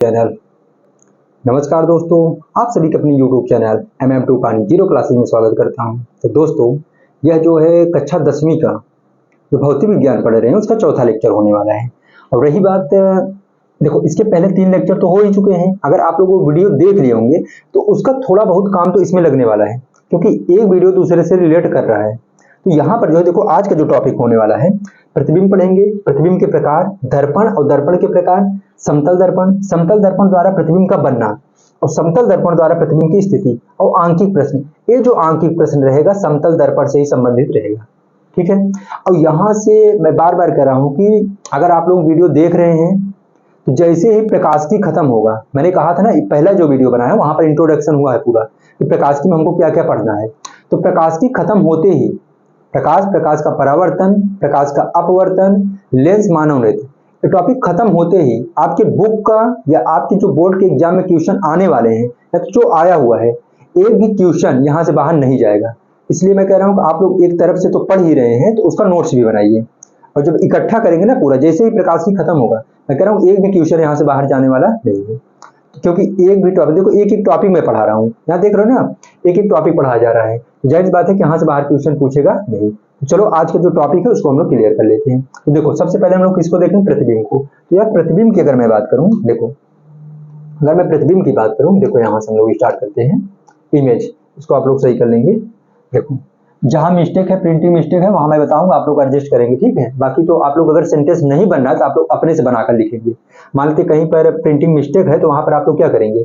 Channel. नमस्कार दोस्तों, आप सभी के अपनी YouTube चैनल MM2 पानी जीरो क्लासेस में स्वागत करता हूं। तो दोस्तों, यह जो है कक्षा 10वीं का जो भौतिक विज्ञान पढ़ रहे हैं उसका चौथा लेक्चर होने वाला है। और रही बात, देखो इसके पहले 3 लेक्चर तो हो ही चुके हैं। अगर आप लोग वो वीडियो देख लिए होंगे तो उसका थोड़ा बहुत काम तो इसमें लगने वाला है, क्योंकि एक वीडियो दूसरे से रिलेट कर रहा है। तो यहाँ पर जो है देखो, आज का जो टॉपिक होने वाला है, प्रतिबिंब पढ़ेंगे, प्रतिबिंब के प्रकार, दर्पण और दर्पण के प्रकार, समतल दर्पण द्वारा प्रतिबिंब का बनना और समतल दर्पण द्वारा प्रतिबिंब की स्थिति और आंकिक प्रश्न। ये जो आंकिक प्रश्न रहेगा समतल दर्पण से ही संबंधित रहेगा, ठीक है। और यहाँ से मैं बार बार कह रहा हूँ कि अगर आप लोग वीडियो देख रहे हैं तो जैसे ही प्रकाशिकी खत्म होगा, मैंने कहा था ना पहला जो वीडियो बनाया वहां पर इंट्रोडक्शन हुआ है पूरा कि प्रकाशिकी में हमको क्या क्या पढ़ना है। तो प्रकाशिकी खत्म होते ही प्रकाश का परावर्तन, प्रकाश का अपवर्तन, लेंस मानव नृत्य, ये टॉपिक खत्म होते ही आपके बुक का या आपके जो बोर्ड के एग्जाम में क्वेश्चन आने वाले हैं या तो जो आया हुआ है, एक भी क्वेश्चन यहाँ से बाहर नहीं जाएगा। इसलिए मैं कह रहा हूँ कि आप लोग एक तरफ से तो पढ़ ही रहे हैं तो उसका नोट्स भी बनाइए, और जब इकट्ठा करेंगे ना पूरा, जैसे ही प्रकाशिकी खत्म होगा, मैं कह रहा हूँ एक भी क्वेश्चन यहाँ से बाहर जाने वाला नहीं है। क्योंकि एक भी टॉपिक, देखो एक एक टॉपिक में पढ़ा रहा हूँ, यहाँ देख रहे हो ना, एक एक टॉपिक पढ़ाया जा रहा है। जाहिर बात है कि यहाँ से बाहर क्वेश्चन पूछेगा नहीं। तो चलो आज का जो टॉपिक है उसको हम लोग क्लियर कर लेते हैं। तो देखो सबसे पहले हम लोग किसको देखें, प्रतिबिंब को। तो यार प्रतिबिंब की अगर मैं बात करूँ, देखो अगर मैं प्रतिबिंब की बात करूँ, देखो यहाँ से हम लोग स्टार्ट करते हैं। इमेज, इसको आप लोग सही कर लेंगे। देखो जहां मिस्टेक है, प्रिंटिंग मिस्टेक है, वहां मैं बताऊंगा, आप लोग एडजस्ट करेंगे, ठीक है। बाकी तो आप लोग अगर सेंटेंस नहीं बन रहा है तो आप लोग अपने से बनाकर लिखेंगे। मान लेते कहीं पर प्रिंटिंग मिस्टेक है तो वहां पर आप लोग क्या करेंगे,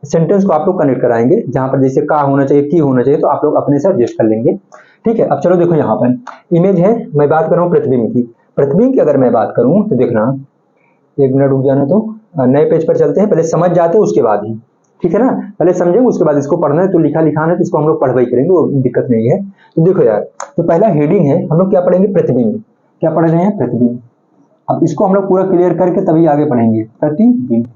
सेंटेंस को आप लोग कनेक्ट कराएंगे, जहां पर जैसे का होना चाहिए, की होना चाहिए, तो आप लोग अपने से एडजस्ट कर लेंगे, ठीक है। अब चलो देखो यहाँ पर इमेज है, मैं बात कर रहा हूँ प्रतिबिंब की। प्रतिबिंब की अगर मैं बात करूँ तो देखना, एक मिनट रुक जाना, तो नए पेज पर चलते हैं, पहले समझ जाते हैं उसके बाद ही, ठीक है ना। पहले समझेंगे उसके बाद इसको पढ़ना है, तो लिखा लिखाना है तो इसको हम लोग पढ़वाई करेंगे, वो दिक्कत नहीं है। तो देखो यार, तो पहला हेडिंग है, हम लोग क्या पढ़ेंगे, प्रतिबिंब। क्या पढ़ रहे हैं, प्रतिबिंब। अब इसको हम लोग पूरा क्लियर करके तभी आगे पढ़ेंगे, प्रतिबिंब।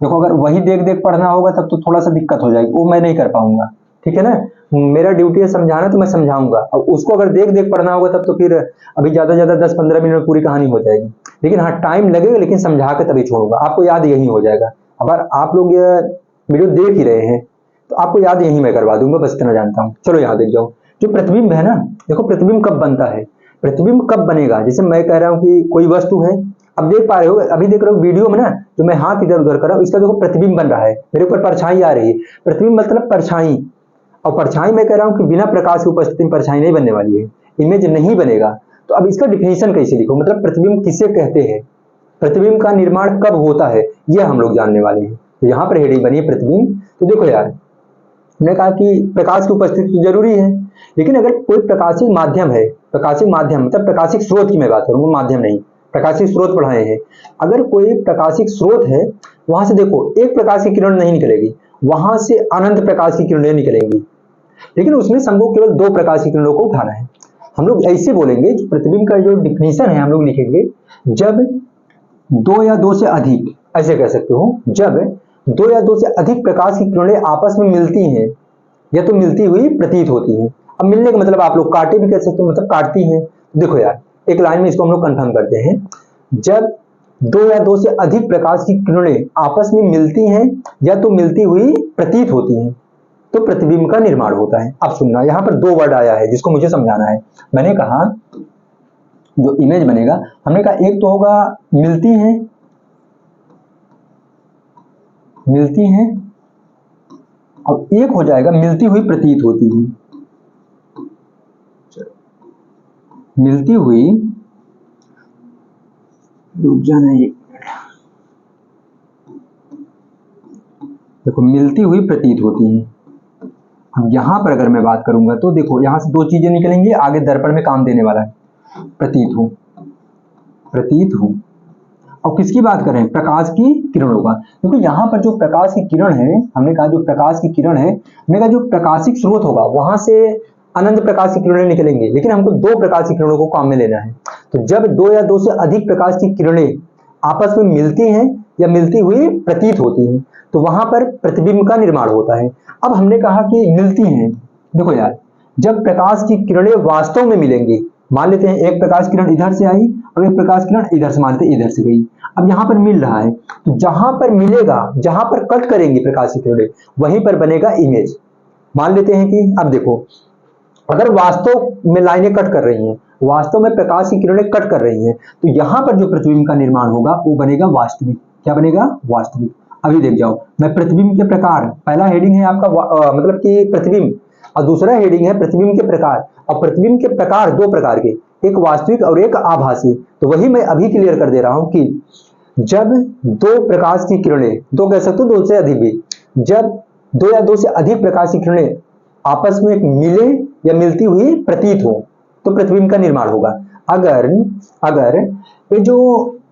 देखो अगर वही देख देख पढ़ना होगा तब तो थोड़ा सा दिक्कत हो जाएगी, वो मैं नहीं कर पाऊंगा, ठीक है ना। मेरा ड्यूटी है समझाना, तो मैं समझाऊंगा। अब उसको अगर देख देख पढ़ना होगा तब तो फिर अभी ज्यादा ज्यादा 10-15 मिनट में पूरी कहानी हो जाएगी। लेकिन हाँ, टाइम लगेगा, लेकिन समझा के तभी छोड़ूंगा, आपको याद यही हो जाएगा। अगर आप लोग ये वीडियो देख ही रहे हैं तो आपको याद यही मैं करवा दूंगा, बस इतना जानता हूँ। चलो यहाँ देख जाओ, जो प्रतिबिंब है ना, देखो प्रतिबिंब कब बनता है, प्रतिबिंब कब बनेगा। जैसे मैं कह रहा हूँ कि कोई वस्तु है, अब देख पा रहे हो, अभी देख रहे हो वीडियो में ना, जो मैं हाथ इधर उधर कर रहा हूँ, इसका देखो प्रतिबिंब बन रहा है, मेरे ऊपर परछाई आ रही है। प्रतिबिंब मतलब परछाई, और परछाई मैं कह रहा हूँ कि बिना प्रकाश की उपस्थिति में परछाई नहीं बनने वाली है, इमेज नहीं बनेगा। तो अब इसका डिफिनेशन कैसे लिखो, मतलब प्रतिबिंब किसे कहते हैं, प्रतिबिंब का निर्माण कब होता है, यह हम लोग जानने वाले हैं। तो यहाँ पर हेडिंग बनी है प्रतिबिंब। तो देखो यार, मैंने कहा कि प्रकाश की उपस्थिति तो जरूरी है, लेकिन अगर कोई प्रकाशिक माध्यम है, प्रकाशिक माध्यम मतलब प्रकाशिक स्रोत की मैं बात करूंगा, माध्यम नहीं, प्रकाशिक स्रोत पढ़ाए हैं। अगर कोई प्रकाशिक स्रोत है, वहां से देखो एक प्रकाश की किरण नहीं निकलेगी, वहां से अनंत प्रकाश की किरणें निकलेंगी, लेकिन उसमें हमको केवल 2 प्रकाश की किरणों को उठाना है। हम लोग ऐसे बोलेंगे, प्रतिबिंब का जो डिफिनेशन है हम लोग लिखेंगे, जब 2 या 2 से अधिक, ऐसे कह सकते हो, जब 2 या 2 से अधिक प्रकाश की किरणें आपस में मिलती हैं या तो मिलती हुई प्रतीत होती हैं। अब मिलने का मतलब आप लोग काटे भी कह सकते हो, मतलब काटती हैं। देखो यार, एक लाइन में इसको हम लोग कंफर्म करते हैं, जब 2 या 2 से अधिक प्रकाश की किरणें आपस में मिलती हैं या तो मिलती हुई प्रतीत होती हैं, तो प्रतिबिंब का निर्माण होता है। अब सुनना, यहाँ पर 2 वर्ड आया है जिसको मुझे समझाना है। मैंने कहा जो इमेज बनेगा, हमने कहा एक तो होगा मिलती हैं, और एक हो जाएगा मिलती हुई प्रतीत होती है। मिलती हुई, रुक जाना एक मिनट, देखो मिलती हुई प्रतीत होती है। अब यहां पर अगर मैं बात करूंगा तो देखो यहां से 2 चीजें निकलेंगी, आगे दर्पण में काम देने वाला है, प्रतीत हूं। और किसकी बात करें, प्रकाश की किरणों का। क्योंकि यहाँ पर जो प्रकाश की किरण है, हमने कहा जो प्रकाश की किरण है, हमने कहा जो प्रकाशिक स्रोत होगा वहां से अनंत प्रकाश की किरणें निकलेंगी, लेकिन हमको 2 प्रकाश की किरणों को काम में लेना है। तो जब 2 या 2 से अधिक प्रकाश की किरणें आपस में मिलती हैं या मिलती हुई प्रतीत होती हैं, तो वहां पर प्रतिबिंब का निर्माण होता है। अब हमने कहा कि मिलती हैं, देखो यार, जब प्रकाश की किरणें वास्तव में मिलेंगी, मान लेते हैं एक प्रकाश किरण इधर से आई और एक प्रकाश किरण इधर से मानते इधर से गई। अब यहाँ पर मिल रहा है, तो जहां पर मिलेगा, जहां पर कट करेंगी प्रकाश की किरणें, वहीं पर बनेगा इमेज। मान लेते हैं कि अब देखो, अगर वास्तव में लाइनें कट कर रही हैं, वास्तव में प्रकाश की किरणें कट कर रही हैं, तो यहां पर जो प्रतिबिंब का निर्माण होगा वो बनेगा वास्तविक। क्या बनेगा? वास्तविक। अभी देख जाओ, मैं प्रतिबिंब के प्रकार, पहला हेडिंग है आपका मतलब कि प्रतिबिंब, और दूसरा हेडिंग है प्रतिबिंब के प्रकार। और प्रतिबिंब के प्रकार दो प्रकार के, एक वास्तविक और एक आभासी। तो वही मैं अभी क्लियर कर दे रहा हूं कि जब दो प्रकाश की किरणें, दो कह सकते हो, दो से अधिक भी, जब दो या दो से अधिक प्रकाश की किरणें आपस में मिले या मिलती हुई प्रतीत हो, तो प्रतिबिंब का निर्माण होगा। अगर अगर ये जो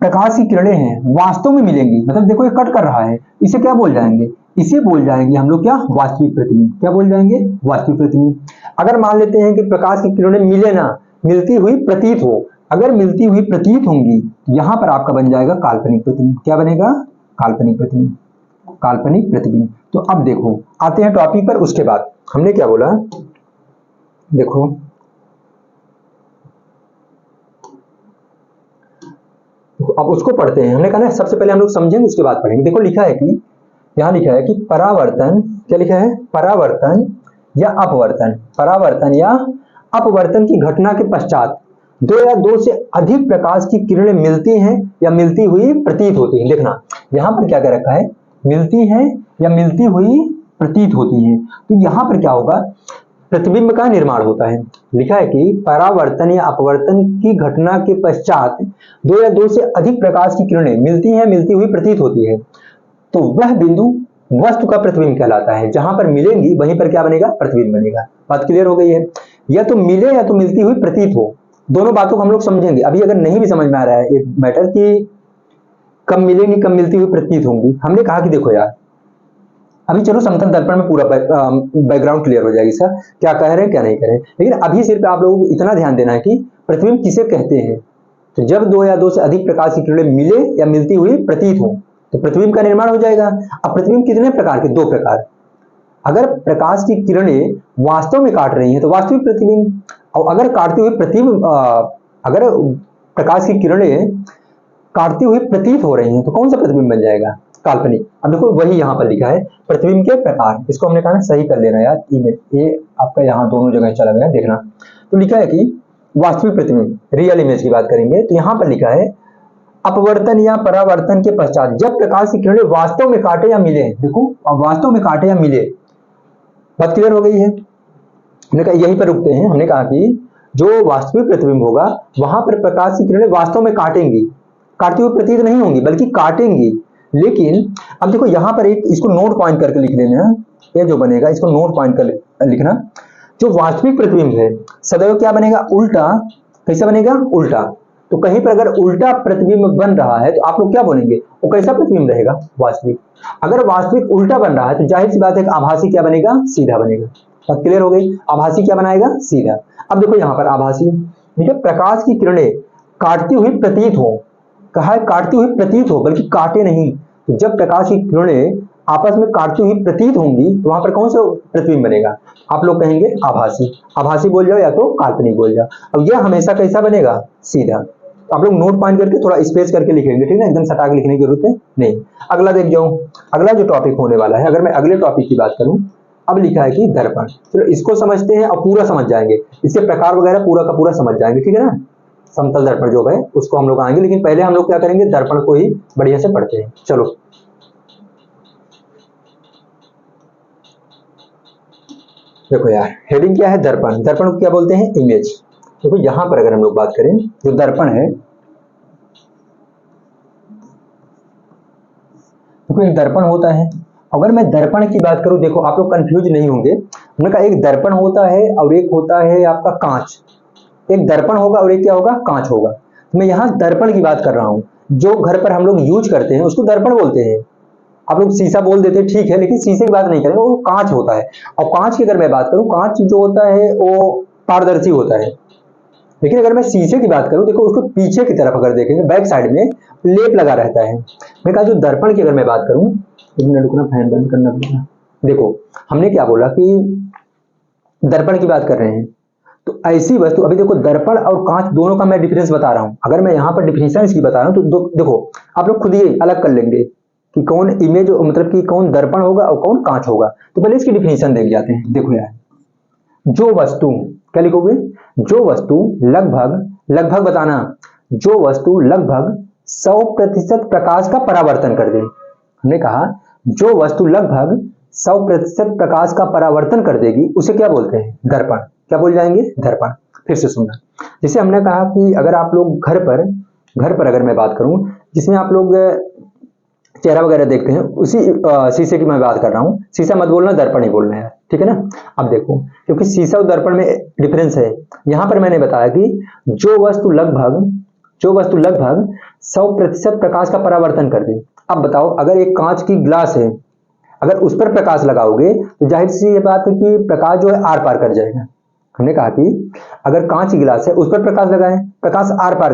प्रकाश की किरणें हैं वास्तव में मिलेंगी, मतलब देखो ये कट कर रहा है, इसे क्या बोल जाएंगे? इसे बोल जाएंगे हम लोग क्या? वास्तविक प्रतिबिंब। क्या बोल जाएंगे? वास्तविक प्रतिबिंब। अगर मान लेते हैं कि प्रकाश की किरणें मिले ना, मिलती हुई प्रतीत हो, अगर मिलती हुई प्रतीत होंगी, यहां पर आपका बन जाएगा काल्पनिक प्रतिबिंब। क्या बनेगा? काल्पनिक प्रतिबिंब। काल्पनिक प्रतिबिंब। तो अब देखो, आते हैं टॉपिक पर। उसके बाद हमने क्या बोला, देखो अब उसको पढ़ते हैं। हमने कहा ना सबसे पहले हम लोग समझेंगे उसके बाद पढ़ेंगे। देखो लिखा है कि, यहां लिखा है कि परावर्तन, क्या लिखा है? परावर्तन या अपवर्तन, परावर्तन या अपवर्तन की घटना के पश्चात दो या दो से अधिक प्रकाश की किरणें मिलती हैं या मिलती हुई प्रतीत होती हैं। देखना यहां पर क्या क्या रखा है? मिलती हैं या मिलती हुई प्रतीत होती हैं। तो यहां पर क्या होगा? प्रतिबिंब का निर्माण होता है। लिखा है कि परावर्तन या अपवर्तन की घटना के पश्चात दो या दो से अधिक प्रकाश की किरणें मिलती हैं, मिलती हुई प्रतीत होती है, तो वह बिंदु वस्तु का प्रतिबिंब कहलाता है। जहां पर मिलेंगी वहीं पर क्या बनेगा? प्रतिबिंब बनेगा। बात क्लियर हो गई है? या तो मिले या तो मिलती हुई प्रतीत हो, दोनों बातों को हम लोग समझेंगे। अभी अगर नहीं भी समझ में आ रहा है एक मैटर कि कब मिलेंगी कब मिलती हुई प्रतीत होंगी, हमने कहा कि देखो यार, अभी चलो समतल दर्पण में पूरा बैकग्राउंड क्लियर हो जाएगी सर, क्या कह रहे हैं क्या नहीं कह रहे हैं। लेकिन अभी सिर्फ आप लोगों को इतना ध्यान देना है कि प्रतिबिंब किसे कहते हैं। तो जब दो या दो से अधिक प्रकाश की किरणें मिले या मिलती हुई प्रतीत हो, तो प्रतिबिंब का निर्माण हो जाएगा। अब प्रतिबिंब कितने प्रकार के? दो प्रकार। अगर प्रकाश की किरणें वास्तव में काट रही हैं तो वास्तविक प्रतिबिंब, और अगर काटती हुई प्रतिबिंब, अगर प्रकाश की किरणें काटती हुई प्रतीत हो रही हैं तो कौन सा प्रतिबिंब बन जाएगा? काल्पनिक। अब देखो वही यहां पर लिखा है प्रतिबिंब के प्रकार, इसको हमने कहा ना सही कर लेना यार, इमेज ये आपका यहां दोनों जगह चला गया, देखना। तो लिखा है कि वास्तविक प्रतिबिंब, रियल इमेज की बात करेंगे, तो यहां पर लिखा है अपवर्तन या परावर्तन के पश्चात जब प्रकाश की किरणें वास्तव में काटे या मिले। देखो अब वास्तव में काटे या मिले, बात क्लियर हो गई है? हमने कहा यहीं पर रुकते हैं। हमने कहा कि जो वास्तविक प्रतिबिंब होगा वहां पर प्रकाश की किरणें वास्तव में काटेंगी, काटती हुई प्रतीत नहीं होंगी बल्कि काटेंगी। लेकिन अब देखो यहां पर एक इसको नोट पॉइंट करके लिख लेना, ये जो बनेगा इसको नोट पॉइंट कर लिखना। जो वास्तविक प्रतिबिंब है सदैव क्या बनेगा? उल्टा। कैसा बनेगा? उल्टा। तो कहीं पर अगर उल्टा प्रतिबिंब बन रहा है तो आप लोग क्या बोलेंगे? वो कैसा प्रतिबिंब रहेगा? वास्तविक। अगर वास्तविक उल्टा बन रहा है तो जाहिर सी बात है आभासी क्या बनेगा? सीधा बनेगा। बात क्लियर हो गई? आभासी क्या बनाएगा? सीधा। अब देखो यहां पर आभासी, ठीक है, प्रकाश की किरणें काटती हुई प्रतीत हो, कहा है काटती हुई प्रतीत हो बल्कि काटे नहीं। तो जब प्रकाश की किरणें आपस में काटती हुई प्रतीत होंगी तो वहां पर कौन सा प्रतिबिंब बनेगा? आप लोग कहेंगे आभासी। आभासी बोल जाओ या तो काल्पनिक बोल जाओ। अब यह हमेशा कैसा बनेगा? सीधा। तो आप लोग नोट पॉइंट करके थोड़ा स्पेस करके लिखेंगे, ठीक है, एकदम सटा के लिखने की जरूरत है नहीं। अगला देख जाओ, अगला जो टॉपिक होने वाला है, अगर मैं अगले टॉपिक की बात करूं, अब लिखा है कि दर्पण। चलो इसको समझते हैं और पूरा समझ जाएंगे, इसके प्रकार वगैरह पूरा का पूरा समझ जाएंगे, ठीक है ना। समतल दर्पण जो है उसको हम लोग आएंगे, लेकिन पहले हम लोग क्या करेंगे? दर्पण को ही बढ़िया से पढ़ते हैं। चलो देखो यार, हेडिंग क्या है? दर्पण। दर्पण को क्या बोलते हैं? इमेज। देखो यहां पर अगर हम लोग बात करें, जो दर्पण है, देखो एक दर्पण होता है। अगर मैं दर्पण की बात करूं, देखो आप लोग कंफ्यूज नहीं होंगे, हमने कहा एक दर्पण होता है और एक होता है आपका कांच। एक दर्पण होगा और एक क्या होगा? कांच होगा। मैं यहां दर्पण की बात कर रहा हूं, जो घर पर हम लोग यूज करते हैं उसको दर्पण बोलते हैं। आप लोग शीशा बोल देते हैं, ठीक है, लेकिन शीशे की बात नहीं करेंगे, वो कांच होता है। और कांच की अगर मैं बात करूं, कांच जो होता है वो पारदर्शी होता है। लेकिन अगर मैं शीशे की बात करूं, देखो उसको पीछे की तरफ अगर देखेंगे बैक साइड में लेप लगा रहता है। मैं कहा जो दर्पण की अगर मैं बात करूं, एक मिनट रुकना, फैन बंद करना पड़ेगा। देखो हमने क्या बोला कि दर्पण की बात कर रहे हैं, तो ऐसी वस्तु, अभी देखो दर्पण और कांच दोनों का मैं डिफरेंस बता रहा हूं। अगर मैं यहाँ पर डिफिनेशन इसकी बता रहा हूं तो देखो आप लोग खुद ही अलग कर लेंगे कि कौन इमेज, मतलब कि कौन दर्पण होगा और कौन कांच होगा। तो पहले इसकी डिफिनेशन देख जाते हैं। देखो यार, जो वस्तु, क्या लिखोगे, जो वस्तु लगभग बताना, जो वस्तु लगभग 100% प्रकाश का परावर्तन कर दे। हमने कहा जो वस्तु लगभग 100% प्रकाश का परावर्तन कर देगी उसे क्या बोलते हैं, दर्पण। क्या बोल जाएंगे, दर्पण। फिर से सुनना, जैसे हमने कहा कि अगर आप लोग घर पर अगर मैं बात करूं, जिसमें आप लोग चेहरा वगैरह देखते हैं, उसी शीशे की मैं बात कर रहा हूं। शीशा मत बोलना, दर्पण ही बोलना है, ठीक है ना। अब देखो, क्योंकि शीशा और दर्पण में डिफरेंस है। यहां पर मैंने बताया कि जो वस्तु लगभग 100% प्रकाश का परावर्तन कर दे। अब बताओ, अगर एक कांच की ग्लास है, अगर उस पर प्रकाश लगाओगे तो जाहिर सी ये बात है कि प्रकाश जो है आर पार कर जाएगा। हमने कहा कि अगर कांच की गिलास है, उस पर प्रकाश लगाएं, प्रकाश आर पार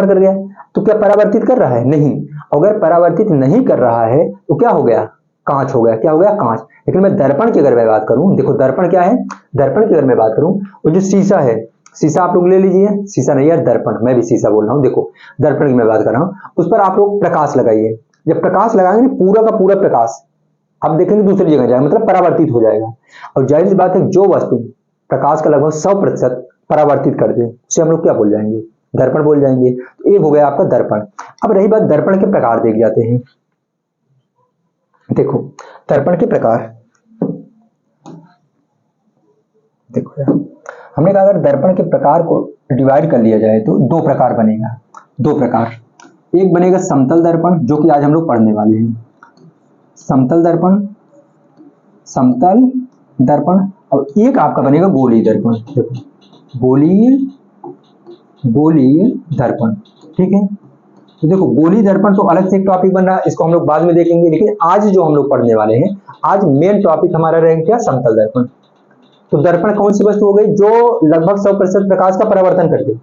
कर गया, तो क्या परावर्तित कर रहा है, नहीं। अगर परावर्तित नहीं कर रहा है तो क्या हो गया, कांच हो गया। क्या हो गया, कांच। लेकिन मैं दर्पण की अगर मैं बात करूं, देखो दर्पण क्या है, दर्पण की अगर मैं बात करूं, वो जो शीशा है, शीशा आप लोग ले लीजिए, शीशा नहीं यार, दर्पण, मैं भी शीशा बोल रहा हूं। देखो दर्पण की मैं बात कर रहा हूं, उस पर आप लोग प्रकाश लगाइए। जब प्रकाश लगाएंगे, पूरा का पूरा प्रकाश आप देखेंगे दूसरी जगह जाएगा, मतलब परावर्तित हो जाएगा। और जाहिर सी बात है, जो वस्तु प्रकाश का लगभग 100% परावर्तित कर दे उसे हम लोग क्या बोल जाएंगे, दर्पण बोल जाएंगे। तो ये हो गया आपका दर्पण। अब रही बात दर्पण के प्रकार, देख जाते हैं। देखो दर्पण के प्रकार, देखो यार, हमने कहा अगर दर्पण के प्रकार को डिवाइड कर लिया जाए तो दो प्रकार बनेगा, दो प्रकार। एक बनेगा समतल दर्पण, जो कि आज हम लोग पढ़ने वाले हैं, समतल दर्पण। और एक आपका बनेगा गोलीय दर्पण। देखो गोलीय दर्पण, ठीक है। तो देखो गोलीय दर्पण तो अलग से एक टॉपिक बन रहा है, इसको हम लोग बाद में देखेंगे। लेकिन आज जो हम लोग पढ़ने वाले हैं, आज मेन टॉपिक हमारा रहेगा क्या, समतल दर्पण। तो दर्पण कौन सी वस्तु हो गई, जो लगभग 100% प्रकाश का परावर्तन कर दे,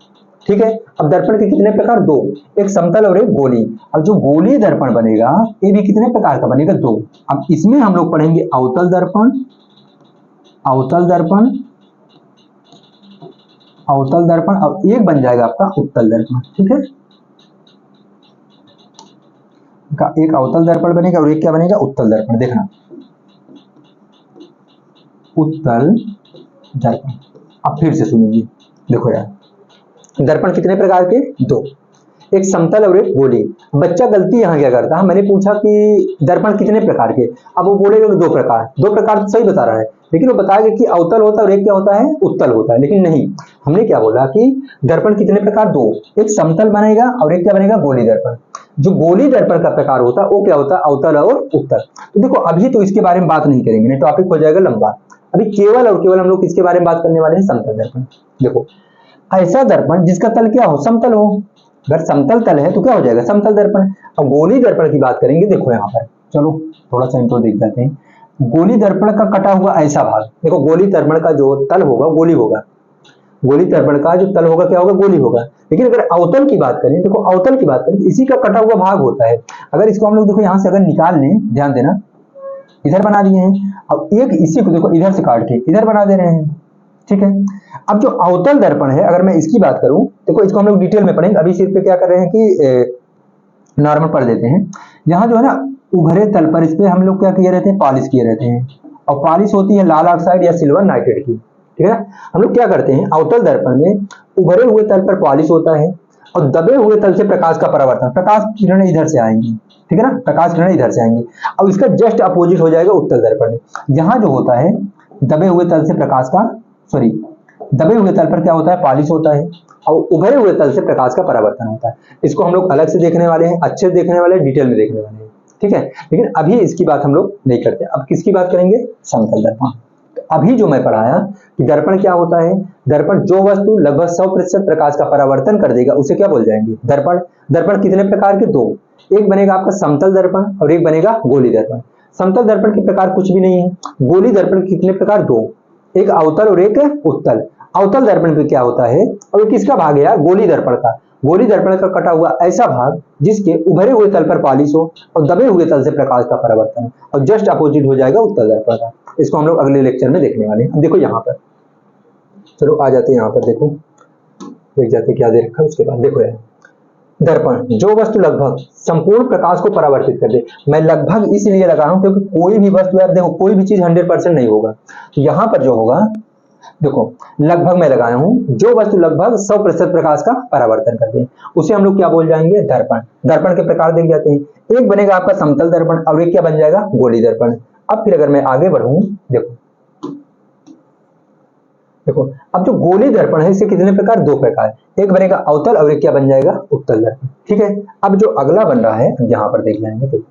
ठीक है। अब दर्पण के कितने प्रकार, दो, एक समतल और एक गोलीय। अब जो गोलीय दर्पण बनेगा, ये भी कितने प्रकार का बनेगा, दो। अब इसमें हम लोग पढ़ेंगे अवतल दर्पण, और एक बन जाएगा आपका उत्तल दर्पण, ठीक है। एक अवतल दर्पण बनेगा और एक क्या बनेगा, उत्तल दर्पण। देखना, उत्तल दर्पण। अब फिर से सुनेंगे, देखो यार, दर्पण कितने प्रकार के, दो, एक समतल और एक गोलीय। बच्चा गलती यहाँ क्या करता है, मैंने पूछा कि दर्पण कितने प्रकार के, अब वो बोलेगा दो प्रकार तो सही बता रहा है, लेकिन वो बताएगा कि अवतल होता है और एक क्या होता है, उत्तल होता है। लेकिन नहीं, हमने क्या बोला कि दर्पण कितने प्रकार, दो, एक समतल बनेगा और एक क्या बनेगा, गोलीय दर्पण। जो गोलीय दर्पण का प्रकार होता है वो क्या होता है, अवतल और उत्तल। तो देखो अभी तो इसके बारे में बात नहीं करेंगे, नहीं टॉपिक हो जाएगा लंबा। अभी केवल और केवल हम लोग किसके बारे में बात करने वाले हैं, समतल दर्पण। देखो ऐसा दर्पण जिसका तल क्या हो, समतल हो। अगर समतल तल है तो क्या हो जाएगा, समतल दर्पण। अब गोलीय दर्पण की बात करेंगे, देखो यहाँ पर, चलो थोड़ा सा इंट्रो देख जाते हैं। गोलीय दर्पण का कटा हुआ ऐसा भाग, देखो गोलीय दर्पण का जो तल होगा गोलीय होगा, गोलीय दर्पण का जो तल होगा क्या होगा, गोलीय होगा। लेकिन अगर अवतल की बात करें, देखो अवतल की बात करें तो इसी का कटा हुआ भाग होता है। अगर इसको हम लोग देखो यहाँ से अगर निकाल लें, ध्यान देना, इधर बना दिए हैं, अब एक इसी को देखो इधर से काट के इधर बना दे रहे हैं, ठीक है। अब जो अवतल दर्पण है, अगर मैं इसकी बात करूं, देखो इसको हम लोग डिटेल में पढ़ेंगे। अभी सिर्फ पे क्या कर रहे हैं कि नॉर्मल पढ़ देते हैं। यहाँ जो है ना, उभरे तल पर इस पे हम लोग क्या किए रहते हैं, पॉलिश किए रहते हैं। और पॉलिश होती है लाल ऑक्साइड या सिल्वर नाइट्रेट की, ठीक है। हम लोग क्या करते हैं, अवतल दर्पण में उभरे हुए तल पर पॉलिश होता है और दबे हुए तल से प्रकाश का परावर्तन, प्रकाश किरणें इधर से आएंगी, ठीक है ना, प्रकाश किरणें इधर से आएंगी। अब इसका जस्ट अपोजिट हो जाएगा उत्तल दर्पण में। यहाँ जो होता है, दबे हुए तल से प्रकाश का, दबे हुए तल पर क्या होता है, पॉलिश होता है और उभरे हुए तल से प्रकाश का परावर्तन होता है। इसको हम लोग अलग से देखने वाले हैं, अच्छे से देखने वाले हैं, डिटेल में देखने वाले हैं, ठीक है। लेकिन अभी इसकी बात हम लोग नहीं करते। अब किसकी बात करेंगे, समतल दर्पण। तो अभी जो मैं पढ़ाया कि दर्पण क्या होता है, दर्पण जो वस्तु लगभग 100% प्रकाश का परावर्तन कर देगा उसे क्या बोल जाएंगे, दर्पण। दर्पण कितने प्रकार के, दो, एक बनेगा आपका समतल दर्पण और एक बनेगा गोलीय दर्पण। समतल दर्पण के प्रकार कुछ भी नहीं है। गोलीय दर्पण के कितने प्रकार, दो, एक अवतल और एक उत्तल। अवतल दर्पण पे क्या होता है, और किसका भाग है यार, गोलीय दर्पण का। गोलीय दर्पण का कटा हुआ ऐसा भाग जिसके उभरे हुए तल पर पॉलिश हो और दबे हुए तल से प्रकाश का परावर्तन, और जस्ट अपोजिट हो जाएगा उत्तल दर्पण का। इसको हम लोग अगले लेक्चर में देखने वाले हैं। अब देखो यहाँ पर चलो आ जाते हैं यहाँ पर, देखो देख जाते क्या दे रखा है। उसके बाद देखो यार, दर्पण जो वस्तु लगभग संपूर्ण प्रकाश को परावर्तित कर दे। मैं लगभग इसलिए लगा हूं क्योंकि कोई भी वस्तु यार देखो, कोई भी चीज 100% नहीं होगा। तो यहाँ पर जो होगा देखो, लगभग मैं लगाया हूं, जो वस्तु लगभग 100% प्रकाश का परावर्तन कर दे उसे हम लोग क्या बोल जाएंगे, दर्पण। दर्पण के प्रकार देख जाते हैं। एक बनेगा आपका समतल दर्पण और एक क्या बन जाएगा, गोली दर्पण। अब फिर अगर मैं आगे बढ़ूं, देखो देखो अब जो गोली दर्पण है इसके कितने प्रकार, दो प्रकार। एक बनेगा अवतल और एक क्या बन जाएगा, उत्तल दर्पण। ठीक है, अब जो अगला बन रहा है यहां पर देख जाएंगे, देखो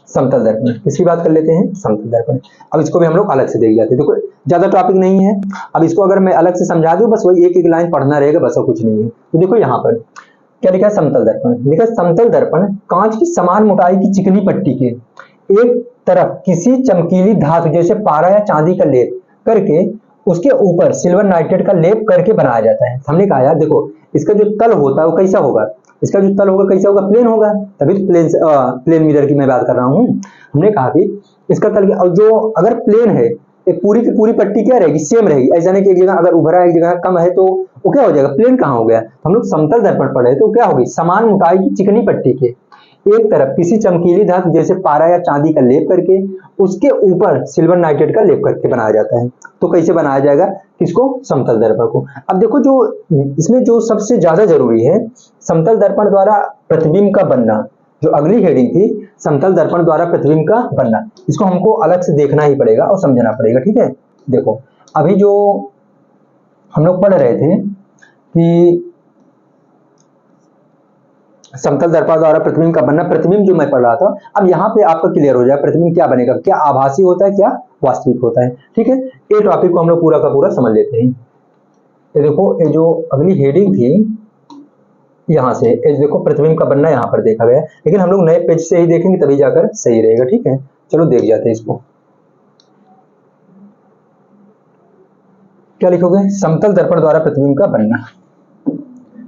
समतल दर्पण। इसकी बात कर लेते हैं, समतल दर्पण। अब इसको भी हम लोग अलग से देख जाते हैं। देखो ज्यादा टॉपिक नहीं है, अब इसको अगर मैं अलग से समझा दूं, बस वही एक एक लाइन पढ़ना रहेगा, बस और कुछ नहीं है। तो देखो यहाँ पर क्या लिखा है, समतल दर्पण। लिखा है समतल दर्पण कांच की समान मोटाई की चिकनी पट्टी के एक तरफ किसी चमकीली धातु जैसे पारा या चांदी का लेप करके उसके ऊपर सिल्वर नाइट्रेट का लेप करके बनाया जाता है। हमने कहा यार देखो, इसका जो तल होता है वो कैसा होगा, इसका जो तल होगा कैसा होगा, प्लेन होगा। तभी तो प्लेन मिरर की मैं बात कर रहा हूँ। हमने कहा कि इसका तल, और जो अगर प्लेन है एक पूरी की पूरी पट्टी क्या रहेगी, सेम रहेगी। ऐसा नहीं कि एक जगह अगर उभरा एक जगह कम है तो वो क्या हो जाएगा, प्लेन कहाँ हो गया। हम लोग समतल दर्पण पढ़े तो क्या होगी, समान मोटाई की चिकनी पट्टी के एक तरफ किसी चमकीली धातु जैसे पारा या चांदी का लेप करके उसके ऊपर सिल्वर नाइट्रेट का लेप करके बनाया जाता है। तो कैसे बनाया जाएगा, किसको, समतल दर्पण को। अब देखो जो इसमें जो सबसे ज्यादा जरूरी है, समतल दर्पण द्वारा प्रतिबिंब का बनना, जो अगली हेडिंग थी, समतल दर्पण द्वारा प्रतिबिंब का बनना, इसको हमको अलग से देखना ही पड़ेगा और समझना पड़ेगा। ठीक है, देखो अभी जो हम लोग पढ़ रहे थे कि समतल दर्पण द्वारा प्रतिबिंब का बनना, प्रतिबिंब जो मैं पढ़ रहा था, अब यहाँ पे आपका क्लियर हो जाए प्रतिबिंब क्या बनेगा, क्या आभासी होता है, क्या वास्तविक होता है। ठीक है, ये टॉपिक को हम लोग पूरा का पूरा समझ लेते हैं। ये देखो, ये जो अगली हेडिंग थी यहाँ से, ये देखो प्रतिबिंब का बनना यहाँ पर देखा गया, लेकिन हम लोग नए पेज से ही देखेंगे तभी जाकर सही रहेगा। ठीक है, चलो देख जाते हैं इसको। क्या लिखोगे, समतल दर्पण द्वारा प्रतिबिंब का बनना।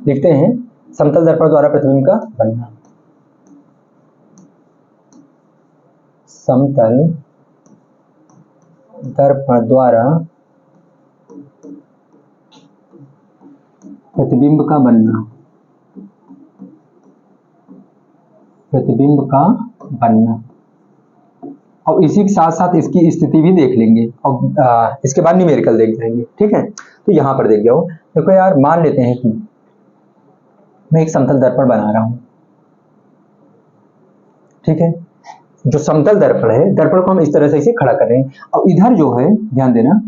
लिखते हैं, समतल दर्पण द्वारा प्रतिबिंब का बनना। समतल दर्पण द्वारा प्रतिबिंब का बनना, प्रतिबिंब का बनना। और इसी के साथ साथ इसकी स्थिति भी देख लेंगे और इसके बाद न्यूमेरिकल देख जाएंगे। ठीक है, तो यहां पर देख जाओ। देखो यार, मान लेते हैं कि मैं एक समतल दर्पण बना रहा हूं। ठीक है, जो समतल दर्पण है, दर्पण को हम इस तरह से इसे खड़ा कर रहे हैं और इधर जो है, ध्यान देना,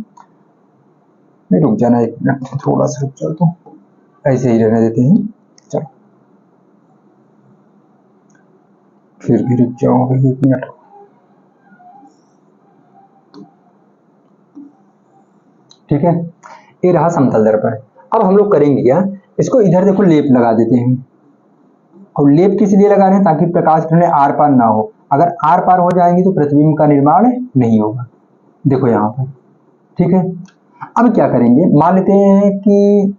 नहीं रुक जाना एक मिनट, थोड़ा सा रुक जाओ, तो ऐसे ही रहने देते हैं। चलो फिर भी रुक जाओ एक मिनट। ठीक है, ये रहा समतल दर्पण। अब हम लोग करेंगे क्या, इसको इधर देखो लेप लगा देते हैं। और लेप किस लिए लगा रहे हैं, ताकि प्रकाश किरणें आर पार ना हो। अगर आर पार हो जाएंगी तो प्रतिबिंब का निर्माण नहीं होगा। देखो यहाँ पर। ठीक है, अब क्या करेंगे, मान लेते हैं कि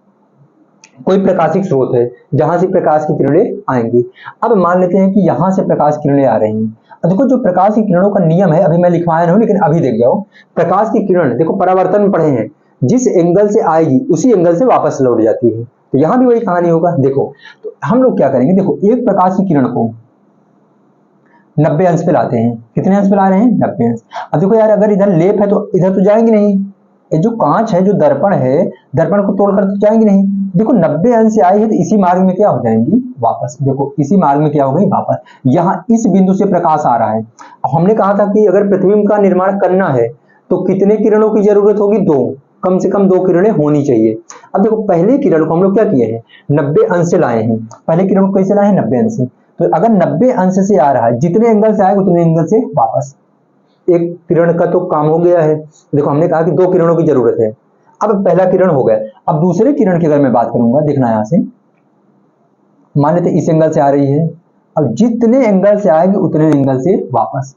कोई प्रकाशिक स्रोत है जहां से प्रकाश की किरणें आएंगी। अब मान लेते हैं कि यहां से प्रकाश की किरणें आ रही हैं। देखो जो प्रकाश की किरणों का नियम है, अभी मैं लिखवाया नहीं, लेकिन अभी देख जाओ। प्रकाश की किरण देखो परावर्तन में पढ़े हैं, जिस एंगल से आएगी उसी एंगल से वापस लौट जाती है। तो यहां भी वही कहानी होगा। देखो तो हम लोग क्या करेंगे, देखो एक प्रकाश की किरण को 90 अंश पे लाते हैं। कितने अंश पे ला रहे हैं, 90 अंश। अब देखो यार, अगर इधर लेप है तो इधर तो जाएंगे नहीं। ये जो कांच है, जो दर्पण है, दर्पण को तोड़कर तो जाएंगे नहीं। देखो 90 अंश से आई है तो इसी मार्ग में क्या हो जाएंगी, वापस। देखो इसी मार्ग में क्या हो गई, वापस। यहाँ इस बिंदु से प्रकाश आ रहा है। हमने कहा था कि अगर प्रतिबिंब का निर्माण करना है तो कितने किरणों की जरूरत होगी, दो, कम से कम 2 किरणें होनी चाहिए। अब देखो पहले किरण को हम लोग क्या किए हैं, 90 अंश से लाए हैं। पहले किरण को कैसे लाए हैं, 90 अंश से। तो अगर 90 अंश से आ रहा है, जितने एंगल से आएगा उतने एंगल से वापस। एक किरण का तो काम हो गया है। देखो हमने कहा कि 2 किरणों की जरूरत है। अब पहला किरण हो गया। अब दूसरे किरण की अगर मैं बात करूंगा, देखना यहां से, मान लेते इस एंगल से आ रही है। अब जितने एंगल से आएगी उतने एंगल से वापस।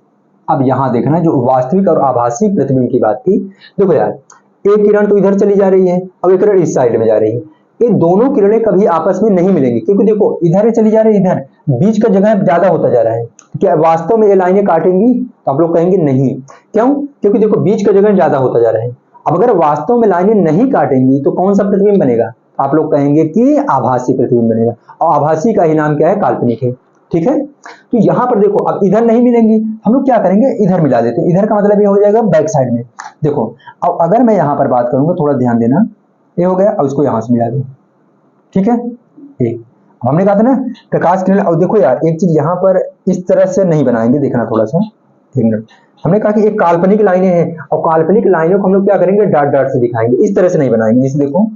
अब यहां देखना, जो वास्तविक और आभासी प्रतिबिंब की बात थी, देखो यार, एक किरण तो इधर चली जा रही है, अब एक किरण इस साइड में जा रही है। ये दोनों किरणें कभी आपस में नहीं मिलेंगी, क्योंकि देखो इधर चली जा रही है, इधर बीच का जगह ज्यादा होता जा रहा है। क्या वास्तव में ये लाइनें काटेंगी, तो आप लोग कहेंगे नहीं। क्यों, क्योंकि देखो बीच का जगह ज्यादा होता जा रहा है। अब अगर वास्तव में लाइनें नहीं काटेंगी तो कौन सा प्रतिबिंब बनेगा? आप लोग कहेंगे कि आभासी प्रतिबिंब बनेगा, और आभासी का ही नाम क्या है? काल्पनिक है। ठीक है, तो यहां पर देखो अब इधर नहीं मिलेंगी, हम लोग क्या करेंगे? इधर मिला देते हैं। इधर का मतलब ये हो जाएगा बैक साइड में। देखो अब अगर मैं यहां पर बात करूंगा, थोड़ा ध्यान देना, ये हो गया, अब इसको यहां से मिला दो। ठीक है, एक हमने कहा था ना प्रकाश किरण। और देखो यार एक चीज यहाँ पर इस तरह से नहीं बनाएंगे, देखना थोड़ा सा, एक मिनट। हमने कहा कि एक काल्पनिक लाइनें हैं, और काल्पनिक लाइनों को हम लोग क्या करेंगे? डॉट डॉट से दिखाएंगे, इस तरह से नहीं बनाएंगे। जैसे देखो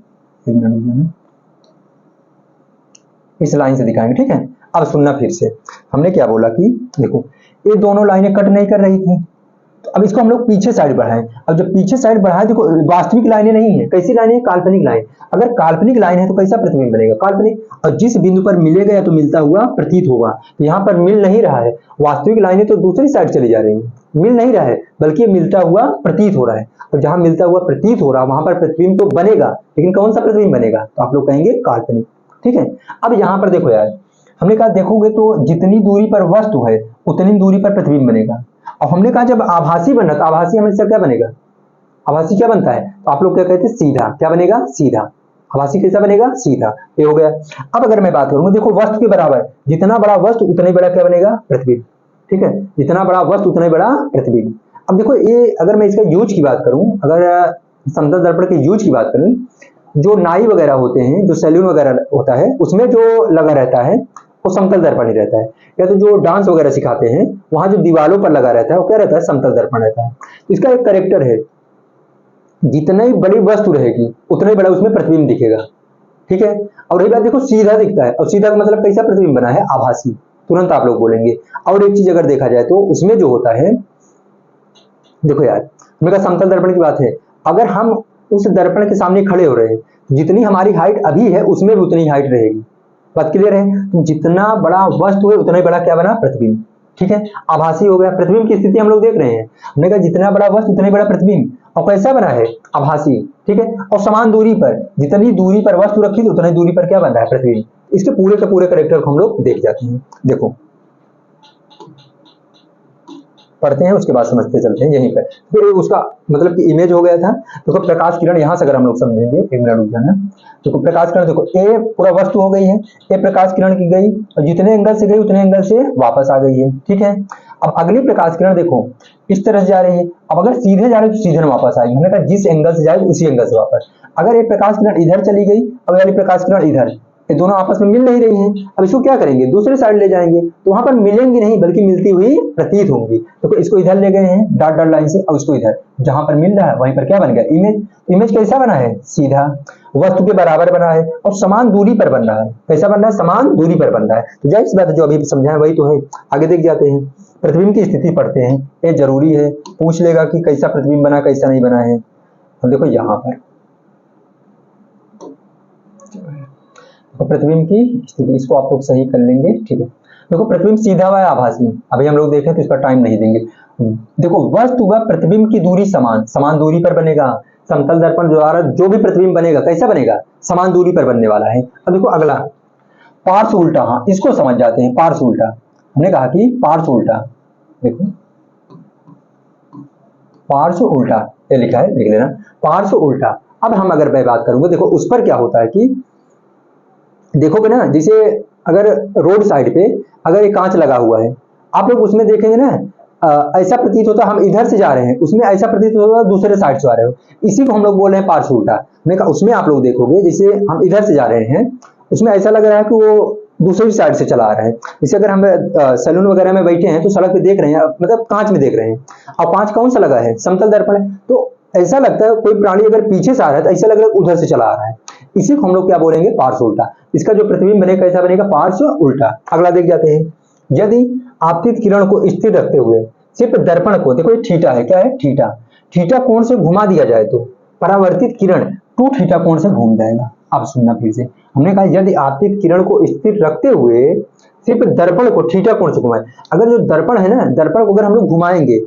एक मिनट, इस लाइन से दिखाएंगे। ठीक है, अब सुनना फिर से, हमने क्या बोला कि देखो ये दोनों लाइनें कट नहीं कर रही थी, तो अब इसको हम लोग पीछे साइड बढ़ाएं। अब जब पीछे साइड बढ़ाएं, देखो वास्तविक लाइनें नहीं है, कैसी लाइनें? काल्पनिक लाइन। अगर काल्पनिक लाइन है तो कैसा प्रतिबिंब बनेगा? काल्पनिक। और जिस बिंदु पर मिलेगा या तो मिलता हुआ प्रतीत होगा, तो यहाँ पर मिल नहीं रहा है, वास्तविक लाइनें तो दूसरी साइड चली जा रही है, मिल नहीं रहा है, बल्कि मिलता हुआ प्रतीत हो रहा है। और जहां मिलता हुआ प्रतीत हो रहा है वहां पर प्रतिबिंब तो बनेगा, लेकिन कौन सा प्रतिबिंब बनेगा? तो आप लोग कहेंगे काल्पनिक। ठीक है, अब यहाँ पर देखो यार, हमने कहा देखोगे तो जितनी दूरी पर वस्तु है उतनी दूरी पर प्रतिबिंब बनेगा। अब हमने कहा जब आभासी बनना, तो आभासी हमेशा क्या बनेगा? आभासी क्या बनता है? तो आप लोग क्या कहते हैं? सीधा। क्या बनेगा? सीधा। आभासी कैसा बनेगा? सीधा। ये हो गया। अब अगर मैं बात करूंगा, देखो वस्तु के बराबर, जितना बड़ा वस्तु उतना ही बड़ा क्या बनेगा? प्रतिबिंब। ठीक है, जितना बड़ा वस्तु उतना ही बड़ा प्रतिबिंब। अब देखो ये अगर मैं इसका यूज की बात करूं, अगर समतल दर्पण के यूज की बात करूं, जो नाई वगैरह होते हैं, जो सैलून वगैरह होता है, उसमें जो लगा रहता है वो समतल दर्पण ही रहता है। या तो जो डांस वगैरह सिखाते हैं वहां जो दीवारों पर लगा रहता है वो क्या रहता है? समतल दर्पण रहता है। तो इसका एक कैरेक्टर है, जितनी बड़ी वस्तु रहेगी उतना ही बड़ा उसमें प्रतिबिंब दिखेगा। ठीक है, और रही बात देखो सीधा दिखता है, और सीधा का मतलब कैसा प्रतिबिंब बना है? आभासी। तुरंत आप लोग बोलेंगे। और एक चीज अगर देखा जाए तो उसमें जो होता है, देखो यार मेरा समतल दर्पण की बात है, अगर हम उस दर्पण के सामने खड़े हो रहे हैं, जितनी हमारी हाइट अभी है उसमें भी उतनी हाइट रहेगी। बात क्लियर है? तो जितना बड़ा वस्तु है उतना ही बड़ा क्या बना? प्रतिबिंब। ठीक है, आभासी हो गया। प्रतिबिंब की स्थिति हम लोग देख रहे हैं, हमने कहा जितना बड़ा वस्तु उतना ही बड़ा प्रतिबिंब, और कैसा बना है? आभासी। ठीक है, और समान दूरी पर, जितनी दूरी पर वस्तु रखी थी उतनी दूरी पर क्या बन रहा है? प्रतिबिंब। इसके पूरे के पूरे कैरेक्टर को हम लोग देख जाते हैं। देखो पढ़ते हैं, उसके बाद समझते चलते हैं यहीं पर। फिर उसका मतलब कि इमेज हो गया था। तो प्रकाश किरण यहां से अगर हम लोग समझेंगे, एक मिनट रुक जाना। तो प्रकाश किरण देखो, ए पूरा वस्तु हो गई है, ए प्रकाश किरण की गई, और जितने एंगल से गई उतने एंगल से वापस आ गई है। ठीक है, अब अगली प्रकाश किरण देखो इस तरह से जा रही है। अब अगर सीधे जा रही है तो सीधे वापस आएगी। हमने कहा जिस एंगल से जाए उसी एंगल से वापस। अगर एक प्रकाश किरण इधर चली गई, अब वाली प्रकाश किरण इधर, ये दोनों आपस में मिल नहीं रही हैं। अब इसको क्या करेंगे? दूसरे साइड ले जाएंगे, तो वहां पर मिलेंगी नहीं बल्कि मिलती हुई प्रतीत होंगी। तो इसको इधर ले गए हैं डॉट डॉट लाइन से, और उसको इधर, जहां पर मिल रहा है वहीं पर क्या बन गया? इमेज। इमेज कैसा बना है? सीधा, वस्तु के बराबर बना है, और समान दूरी पर बन रहा है। कैसा बन रहा है? समान दूरी पर बन रहा है। तो जाहिर सी बात है जो अभी समझाया वही तो है। आगे देख जाते हैं, प्रतिबिंब की स्थिति पढ़ते हैं। ये जरूरी है, पूछ लेगा कि कैसा प्रतिबिंब बना, कैसा नहीं बना है। तो देखो यहाँ पर तो प्रतिबिंब की स्थिति, इसको आप लोग सही कर लेंगे। ठीक है, देखो प्रतिबिंब सीधा व आभासी, अभी हम लोग देखें तो इसका टाइम नहीं देंगे। देखो वस्तु व प्रतिबिंब की दूरी समान, समान दूरी पर बनेगा। समतल दर्पण द्वारा जो भी प्रतिबिंब बनेगा कैसा बनेगा? समान दूरी पर बनने वाला है। अब देखो अगला पार्श्व उल्टा, हाँ इसको समझ जाते हैं। पार्श्व उल्टा, हमने कहा कि पार्श्व उल्टा, देखो पार्श्व उल्टा ये लिखा है, लिख लेना पार्श्व उल्टा। अब हम अगर मैं बात करूंगा, देखो उस पर क्या होता है कि देखोगे ना, जैसे अगर रोड साइड पे अगर एक कांच लगा हुआ है, आप लोग उसमें देखेंगे ना, ऐसा प्रतीत होता है हम इधर से जा रहे हैं, उसमें ऐसा प्रतीत होता है दूसरे साइड से आ रहे हो। इसी को हम लोग बोल रहे हैं पार्श्व उल्टा। मैंने कहा उसमें आप लोग देखोगे जैसे हम इधर से जा रहे हैं, उसमें ऐसा लग रहा है कि वो दूसरी साइड से चला आ रहा है। जैसे अगर हम सैलून वगैरह में बैठे हैं तो सड़क पे देख रहे हैं, मतलब कांच में देख रहे हैं, और कांच कौन सा लगा है? समतल दर्पण है। तो ऐसा लगता है कोई प्राणी अगर पीछे से आ रहा है तो ऐसा लग रहा है उधर से चला आ रहा है। इसी को हम लोग क्या बोलेंगे? पार्श्व उल्टा। इसका जो प्रतिबिंब बनेगा कैसा बनेगा? पार्श्व उल्टा। अगला देख जाते हैं, यदि आपतित किरण को स्थिर रखते हुए सिर्फ दर्पण को, देखो ये थीटा है, क्या है? थीटा। थीटा कोण से घुमा दिया जाए तो परावर्तित किरण 2 थीटा कोण से घूम जाएगा। अब सुनना फिर से, हमने कहा यदि आपतित किरण को स्थिर रखते हुए सिर्फ दर्पण को थीटा कोण से घुमाए। अगर जो दर्पण है ना, दर्पण को अगर हम लोग घुमाएंगे,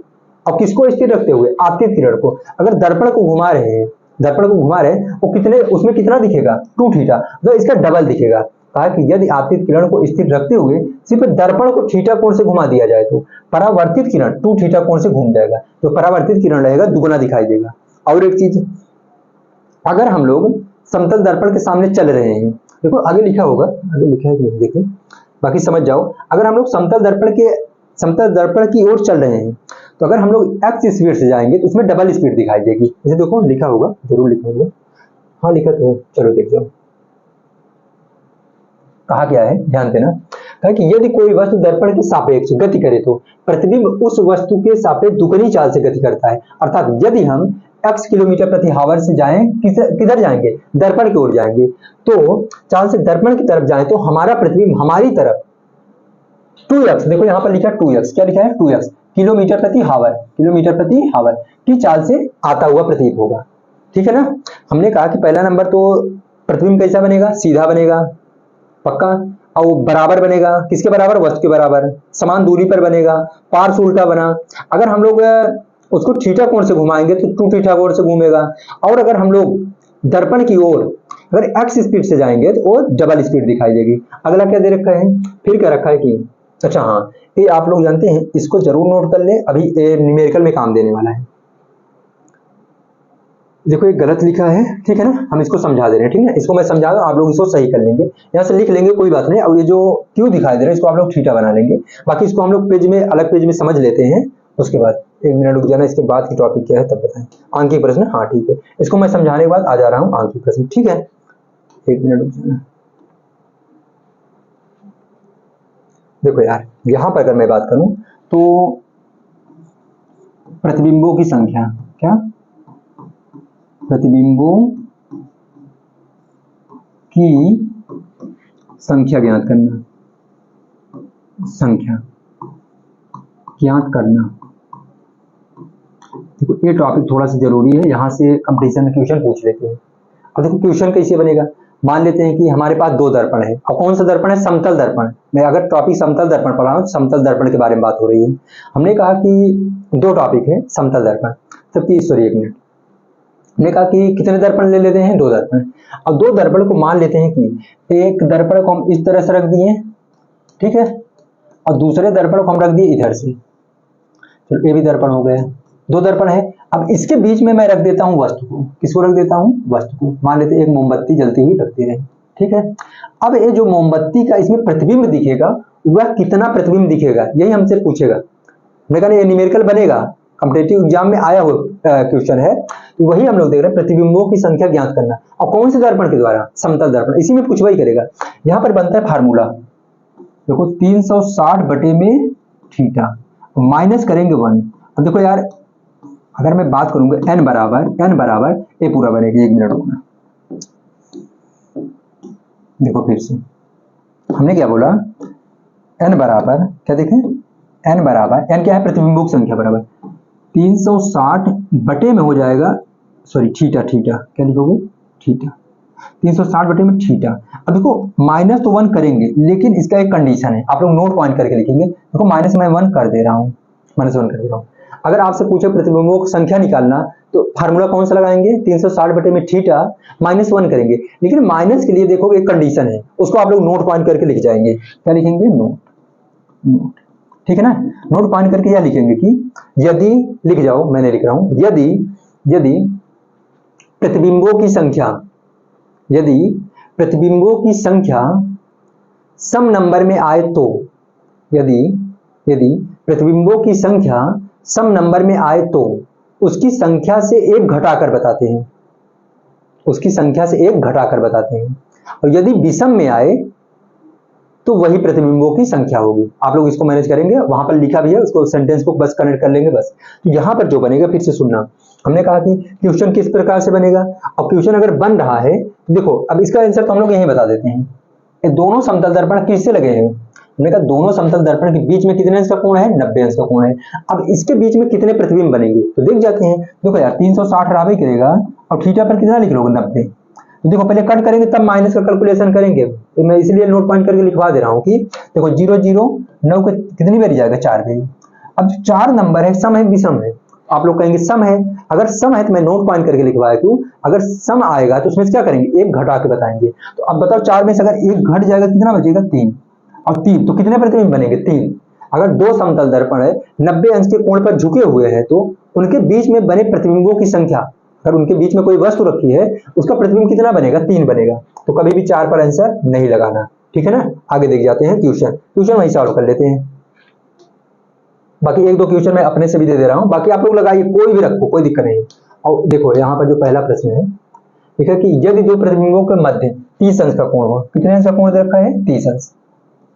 और किसको स्थिर रखते हुए? आपतित किरण को। अगर दर्पण को घुमा रहे हैं, दर्पण को घुमा रहे हैं, वो कितने, उसमें कितना दिखेगा? 2 थीटा, तो इसका डबल दिखेगा। कहा कि यदि आपतित किरण को स्थिर रखते हुए सिर्फ दर्पण को थीटा कोण से घुमा दिया जाए तो परावर्तित किरण 2 थीटा कोण से घूम जाएगा। तो परावर्तित किरण रहेगा दुगुना दिखाई देगा। और एक चीज, अगर हम लोग समतल दर्पण के सामने चल रहे हैं, देखो आगे लिखा होगा, आगे लिखा है कि देखिए, बाकी समझ जाओ। अगर हम लोग समतल दर्पण की ओर चल रहे हैं, तो अगर हम लोग एक्स स्पीड से जाएंगे तो उसमें डबल स्पीड दिखाई देगी। जैसे देखो लिखा होगा, जरूर लिखा होगा, हाँ लिखा तो है, चलो देख जाओ। कहा क्या है, ध्यान देना, कहा कि यदि कोई वस्तु दर्पण के सापेक्ष गति करे तो प्रतिबिंब उस वस्तु के सापेक्ष दुगनी चाल से गति करता है। अर्थात यदि हम x किलोमीटर प्रति आवर से जाएं, किधर जाएंगे, दर्पण की ओर जाएंगे, तो चाल से दर्पण की तरफ जाएं तो हमारा प्रतिबिंब हमारी तरफ 2x, देखो यहाँ पर लिखा 2x, क्या लिखा है 2x किलोमीटर प्रति आवर की चाल से आता हुआ प्रतीत होगा। ठीक है ना। हमने कहा कि पहला नंबर तो प्रतिबिंब कैसा बनेगा, सीधा बनेगा, पक्का, और बराबर बनेगा, किसके बराबर, वस्तु के बराबर, समान दूरी पर बनेगा, पार्श्व उल्टा बना। अगर हम लोग उसको थीटा कोण से घुमाएंगे तो 2 थीटा कोण से घूमेगा। और अगर हम लोग दर्पण की ओर अगर x स्पीड से जाएंगे तो वो डबल स्पीड दिखाई देगी। अगला क्या दे रखा है, फिर क्या रखा है कि, अच्छा हाँ, ये आप लोग जानते हैं, इसको जरूर नोट कर ले, अभी ये न्यूमेरिकल में काम देने वाला है। देखो ये गलत लिखा है, ठीक है ना, हम इसको समझा दे रहे हैं, ठीक है, इसको मैं समझा दूं, आप लोग इसको सही कर लेंगे, यहाँ से लिख लेंगे, कोई बात नहीं। और ये जो क्यों दिखाई दे रहा है इसको आप लोग थीटा बना लेंगे, बाकी इसको हम लोग पेज में, अलग पेज में समझ लेते हैं। उसके बाद 1 मिनट रुक जाना, इसके बाद की टॉपिक क्या है तब बताएं। आंकिक प्रश्न, हाँ ठीक है, इसको मैं समझाने के बाद आ जा रहा हूँ आंकिक प्रश्न, ठीक है, 1 मिनट रुक जाना। देखो यार, यहां पर अगर मैं बात करूं तो प्रतिबिंबों की संख्या, क्या, प्रतिबिंबों की संख्या ज्ञात करना, संख्या ज्ञात करना। देखो ये टॉपिक थोड़ा सा जरूरी है, यहां से कंपटीशन में क्वेश्चन पूछ लेते हैं। अब देखो क्वेश्चन कैसे बनेगा, मान लेते हैं कि हमारे पास 2 दर्पण है, और कौन सा दर्पण है, समतल दर्पण। मैं अगर टॉपिक समतल दर्पण पढ़ा हूं, समतल दर्पण के बारे में बात हो रही है। हमने कहा कि 2 टॉपिक है, समतल दर्पण, सबकी, सॉरी 1 मिनट, हमने कहा कि कितने दर्पण ले लेते हैं, 2 दर्पण। अब 2 दर्पण को मान लेते हैं कि एक दर्पण को हम इस तरह से रख दिए, ठीक है, और दूसरे दर्पण को हम रख दिए इधर से, तो ये भी दर्पण हो गया, 2 दर्पण है। अब इसके बीच में मैं रख देता हूं वस्तु को, किसको रख देता हूं, वस्तु को, मान लेते एक मोमबत्ती जलती हुई रखती रहे, ठीक है। अब ये जो मोमबत्ती का इसमें प्रतिबिंब दिखेगा, वह कितना प्रतिबिंब दिखेगा, यही हमसे पूछेगा। मैं कहा ये न्यूमेरिकल बनेगा, कॉम्पिटिटिव एग्जाम में आया हुआ क्वेश्चन है, तो वही हम लोग देख रहे हैं, प्रतिबिंबों की संख्या ज्ञात करना, और कौन से दर्पण के द्वारा, समतल दर्पण, इसी में पूछवा ही करेगा। यहां पर बनता है फार्मूला, देखो 360 बटे में थीटा, माइनस करेंगे 1। अब देखो यार, अगर मैं बात करूंगा n बराबर ये पूरा बनेगा, 1 मिनट रुकना। देखो फिर से हमने क्या बोला, n बराबर, क्या देखें, n बराबर, n क्या है, प्रतिबिंबों की संख्या बराबर 360 बटे में हो जाएगा, सॉरी थीटा, क्या लिखोगे, थीटा, 360 बटे में थीटा। अब देखो माइनस तो 1 करेंगे, लेकिन इसका एक कंडीशन है, आप लोग नोट पॉइंट करके लिखेंगे। देखो माइनस में 1 कर दे रहा हूँ, -1 कर दे रहा हूँ। अगर आपसे पूछे प्रतिबिंबों की संख्या निकालना, तो फार्मूला कौन सा लगाएंगे, 360 बटे में थीटा -1 करेंगे। लेकिन माइनस के लिए देखो एक कंडीशन है, उसको आप लोग नोट पॉइंट करके लिख जाएंगे। क्या लिखेंगे, नोट, ठीक है ना। नोट पॉइंट करके क्या लिखेंगे कि यदि, लिख जाओ, मैंने लिख रहा हूं, यदि प्रतिबिंबों की संख्या, यदि प्रतिबिंबों की संख्या सम नंबर में आए तो, यदि प्रतिबिंबों की संख्या सम नंबर में आए तो उसकी संख्या से 1 घटाकर बताते हैं, उसकी संख्या से 1 घटाकर बताते हैं। और यदि विषम में आए तो वही प्रतिबिंबों की संख्या होगी। आप लोग इसको मैनेज करेंगे, वहां पर लिखा भी है, उसको सेंटेंस को बस कनेक्ट कर लेंगे बस। तो यहां पर जो बनेगा, फिर से सुनना, हमने कहा कि क्वेश्चन किस प्रकार से बनेगा, और क्वेश्चन अगर बन रहा है, देखो अब इसका आंसर तो हम लोग यही बता देते हैं। ये दोनों समतल दर्पण किससे लगे हैं, हमने कहा दोनों समतल दर्पण के बीच में कितने अंश का कोण है, 90 अंश का कोण है। अब इसके बीच में कितने प्रतिबिंब बनेंगे, तो देख जाते हैं। देखो यार 360 रहा ही करेगा, और थीटा पर कितना लिख लोगे, 90। तो देखो पहले कट करेंगे तब माइनस का कैलकुलेशन करेंगे, तो मैं इसलिए नोट पॉइंट करके लिखवा दे रहा हूँ कि देखो 0 0 9 के कितनी बार जाएगा, 4 बार। अब 4 नंबर है, सम है विषम है, आप लोग कहेंगे सम है, अगर सम है तो मैं नोट पॉइंट करके लिखवाया क्यों, अगर सम आएगा तो उसमें क्या करेंगे, 1 घटा के बताएंगे। तो अब बताओ 4 में से अगर 1 घट जाएगा कितना बचेगा, 3, और 3 तो कितने प्रतिबिंब बनेंगे, 3। अगर 2 समतल दर्पण है 90 अंश के कोण पर झुके हुए हैं, तो उनके बीच में बने प्रतिबिंबों की संख्या, अगर उनके बीच में कोई वस्तु रखी है उसका प्रतिबिंब कितना बनेगा, 3 बनेगा। तो कभी भी 4 पर आंसर नहीं लगाना, ठीक है ना। आगे देख जाते हैं क्वेश्चन वही सॉल्व कर लेते हैं। बाकी 1-2 क्वेश्चन मैं अपने से भी दे दे रहा हूं, बाकी आप लोग लगाइए, कोई भी रखो, कोई दिक्कत नहीं। और देखो यहाँ पर जो पहला प्रश्न है, ठीक है, कि यदि दो प्रतिबिंबों के मध्य 30 अंश का कोण हो, कितने अंश का कोण दे रखा है, 30 अंश।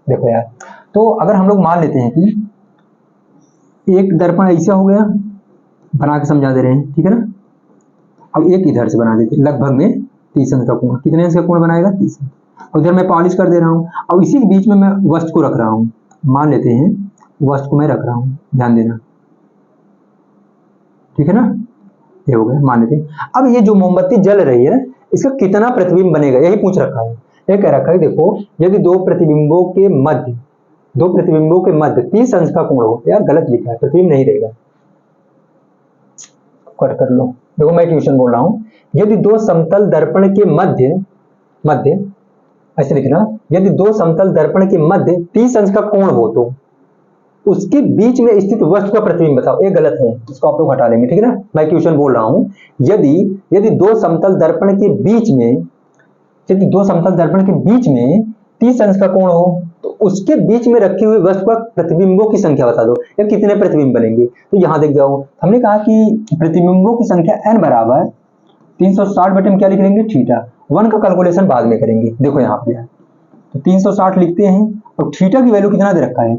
देखो यार, तो अगर हम लोग मान लेते हैं कि एक दर्पण ऐसा हो गया, बना के समझा दे रहे हैं, ठीक है ना। अब एक इधर से बना देते हैं, लगभग में 30 अंश का कोण, कितने अंश का कोण बनाएगा, 30 अंश। और इधर मैं पॉलिश कर दे रहा हूँ, और इसी के बीच में मैं वस्तु को रख रहा हूँ, मान लेते हैं वस्तु को मैं रख रहा हूँ, ध्यान देना, ठीक है ना। ये हो गया, मान लेते हैं। अब ये जो मोमबत्ती जल रही है, इसका कितना प्रतिबिंब बनेगा, यही पूछ रखा है। ये कह रखा है, देखो, यदि दो प्रतिबिंबों के मध्य 30 अंश का कोण हो, यार गलत लिखा है, प्रतिबिंब नहीं रहेगा, कट कर लो। देखो मैं ट्यूशन बोल रहा हूं, यदि दो समतल दर्पण के मध्य ऐसे लिखना, यदि दो समतल दर्पण के मध्य 30 अंश का कोण हो तो उसके बीच में स्थित वस्तु का प्रतिबिंब बताओ। ये गलत है, इसको आप लोग हटा लेंगे, ठीक है ना। मैं क्वेश्चन बोल रहा हूं, यदि दो समतल दर्पण के बीच में 30 अंश का कोण हो तो उसके बीच में रखी हुई वस्तु का प्रतिबिंबों की संख्या बता दो, या कितने प्रतिबिंब बनेंगे। तो यहां देख जाओ, हमने कहा कि प्रतिबिंबों की संख्या n बराबर 360 बटे में क्या लिख लेंगे, थीटा। 1 का कैलकुलेशन बाद में करेंगे। देखो यहाँ पे तो 360 लिखते हैं, और थीटा की वैल्यू कितना दे रखा है,